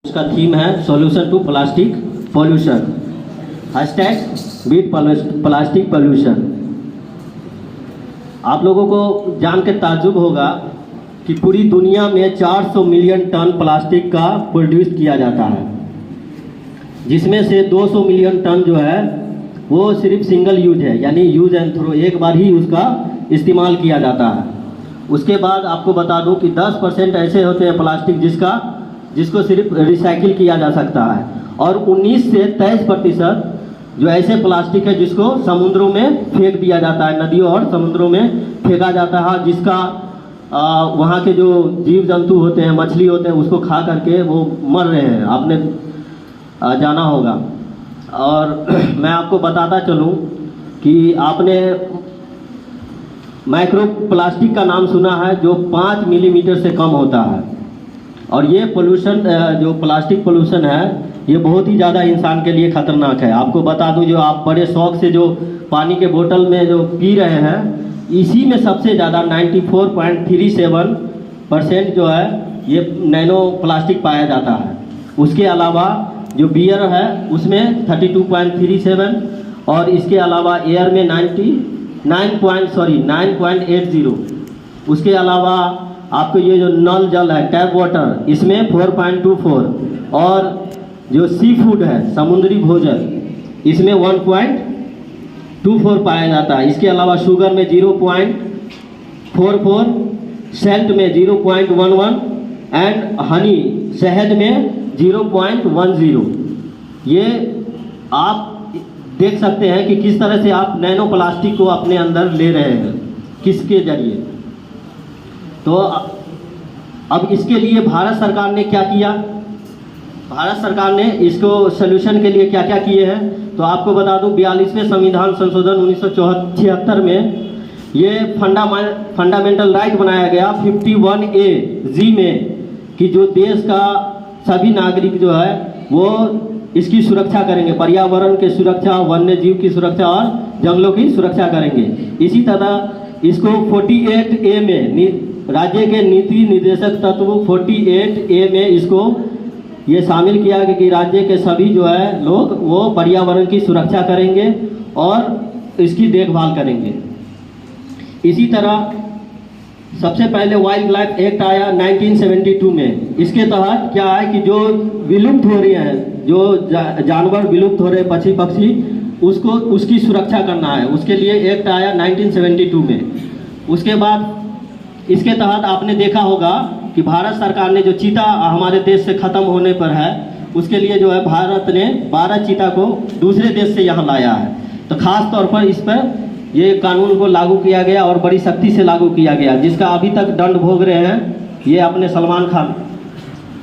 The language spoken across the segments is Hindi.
इसका थीम है solution to plastic pollution, hashtag beat plastic pollution. आप लोगों को जान के ताज्जुब होगा कि पूरी दुनिया में 400 मिलियन टन प्लास्टिक का प्रोड्यूस किया जाता है, जिसमें से 200 मिलियन टन जो है वो सिर्फ सिंगल यूज है, यानी यूज एंड थ्रो, एक बार ही उसका इस्तेमाल किया जाता है। उसके बाद आपको बता दूं कि 10% ऐसे होते हैं प्लास्टिक जिसको सिर्फ रिसाइकिल किया जा सकता है, और 19 से 23% जो ऐसे प्लास्टिक है जिसको समुद्रों में फेंक दिया जाता है, नदियों और समुद्रों में फेंका जाता है, जिसका वहाँ के जो जीव जंतु होते हैं, मछली होते हैं, उसको खा करके वो मर रहे हैं, आपने जाना होगा। और मैं आपको बताता चलूँ कि आपने माइक्रो प्लास्टिक का नाम सुना है, जो 5 मिलीमीटर से कम होता है, और ये पोल्यूशन जो प्लास्टिक पोल्यूशन है ये बहुत ही ज़्यादा इंसान के लिए खतरनाक है। आपको बता दूं, जो आप बड़े शौक से जो पानी के बोतल में जो पी रहे हैं, इसी में सबसे ज़्यादा 94.37% जो है ये नैनो प्लास्टिक पाया जाता है। उसके अलावा जो बियर है उसमें 32.37, और इसके अलावा एयर में 9.80। उसके अलावा आपको ये जो नल जल है, टैप वाटर, इसमें 4.24, और जो सी फूड है, समुद्री भोजन, इसमें 1.24 पाया जाता है। इसके अलावा शुगर में 0.44, सेल्ट में 0.11 एंड हनी, शहद में 0.10। ये आप देख सकते हैं कि किस तरह से आप नैनो प्लास्टिक को अपने अंदर ले रहे हैं, किसके जरिए। तो अब इसके लिए भारत सरकार ने क्या किया, भारत सरकार ने इसको सल्यूशन के लिए क्या क्या किए हैं, तो आपको बता दूं 42वें संविधान संशोधन 1976 में ये फंडामेंटल राइट बनाया गया 51A(g) में, कि जो देश का सभी नागरिक जो है वो इसकी सुरक्षा करेंगे, पर्यावरण की सुरक्षा, वन्य जीव की सुरक्षा और जंगलों की सुरक्षा करेंगे। इसी तरह इसको 48A में, राज्य के नीति निर्देशक तत्व 48A में इसको ये शामिल किया गया कि राज्य के सभी जो है लोग वो पर्यावरण की सुरक्षा करेंगे और इसकी देखभाल करेंगे। इसी तरह सबसे पहले वाइल्ड लाइफ एक्ट आया 1972 में। इसके तहत क्या है कि जो विलुप्त हो रही हैं, जो जानवर विलुप्त हो रहे पक्षी, उसकी सुरक्षा करना है, उसके लिए एक्ट आया 1972 में। उसके बाद इसके तहत आपने देखा होगा कि भारत सरकार ने जो चीता हमारे देश से ख़त्म होने पर है, उसके लिए जो है भारत ने 12 चीता को दूसरे देश से यहाँ लाया है। तो ख़ास तौर पर इस पर ये कानून को लागू किया गया और बड़ी सख्ती से लागू किया गया, जिसका अभी तक दंड भोग रहे हैं ये अपने सलमान खान,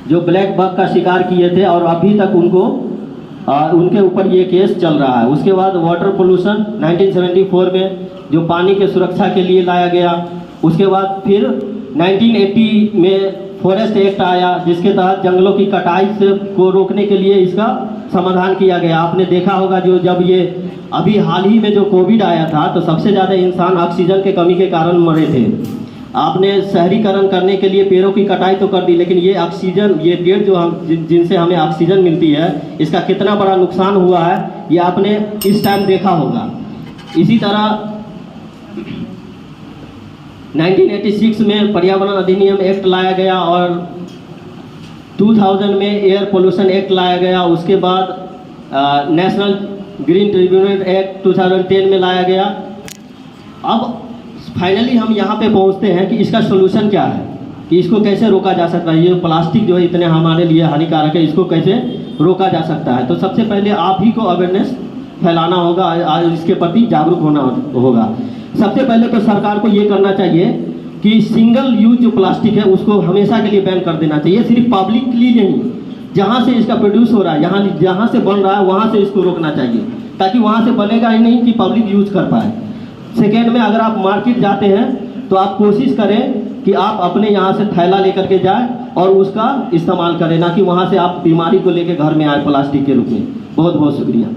जो ब्लैक बग का शिकार किए थे, और अभी तक उनके ऊपर ये केस चल रहा है। उसके बाद वाटर पोल्यूशन 1974 में जो पानी के सुरक्षा के लिए लाया गया। उसके बाद फिर 1980 में फॉरेस्ट एक्ट आया, जिसके तहत जंगलों की कटाई को रोकने के लिए इसका समाधान किया गया। आपने देखा होगा जब ये अभी हाल ही में जो कोविड आया था, तो सबसे ज़्यादा इंसान ऑक्सीजन के कमी के कारण मरे थे। आपने शहरीकरण करने के लिए पेड़ों की कटाई तो कर दी, लेकिन ये ऑक्सीजन, ये पेड़ जो जिनसे हमें ऑक्सीजन मिलती है, इसका कितना बड़ा नुकसान हुआ है ये आपने इस टाइम देखा होगा। इसी तरह 1986 में पर्यावरण अधिनियम एक्ट लाया गया, और 2000 में एयर पोल्यूशन एक्ट लाया गया। उसके बाद नेशनल ग्रीन ट्रिब्यूनल एक्ट 2010 में लाया गया। अब फाइनली हम यहाँ पे पहुँचते हैं कि इसका सोल्यूशन क्या है, कि इसको कैसे रोका जा सकता है। ये प्लास्टिक जो है इतने हमारे लिए हानिकारक है, इसको कैसे रोका जा सकता है। तो सबसे पहले आप ही को अवेयरनेस फैलाना होगा, इसके प्रति जागरूक होना होगा। सबसे पहले तो सरकार को ये करना चाहिए कि सिंगल यूज जो प्लास्टिक है उसको हमेशा के लिए बैन कर देना चाहिए। सिर्फ पब्लिकली नहीं, जहाँ से इसका प्रोड्यूस हो रहा है, जहाँ से बन रहा है, वहाँ से इसको रोकना चाहिए, ताकि वहाँ से बनेगा ही नहीं कि पब्लिक यूज कर पाए। सेकेंड में, अगर आप मार्केट जाते हैं तो आप कोशिश करें कि आप अपने यहाँ से थैला लेकर के जाएँ और उसका इस्तेमाल करें, ना कि वहाँ से आप बीमारी को लेकर घर में आए प्लास्टिक के रूप में। बहुत बहुत शुक्रिया।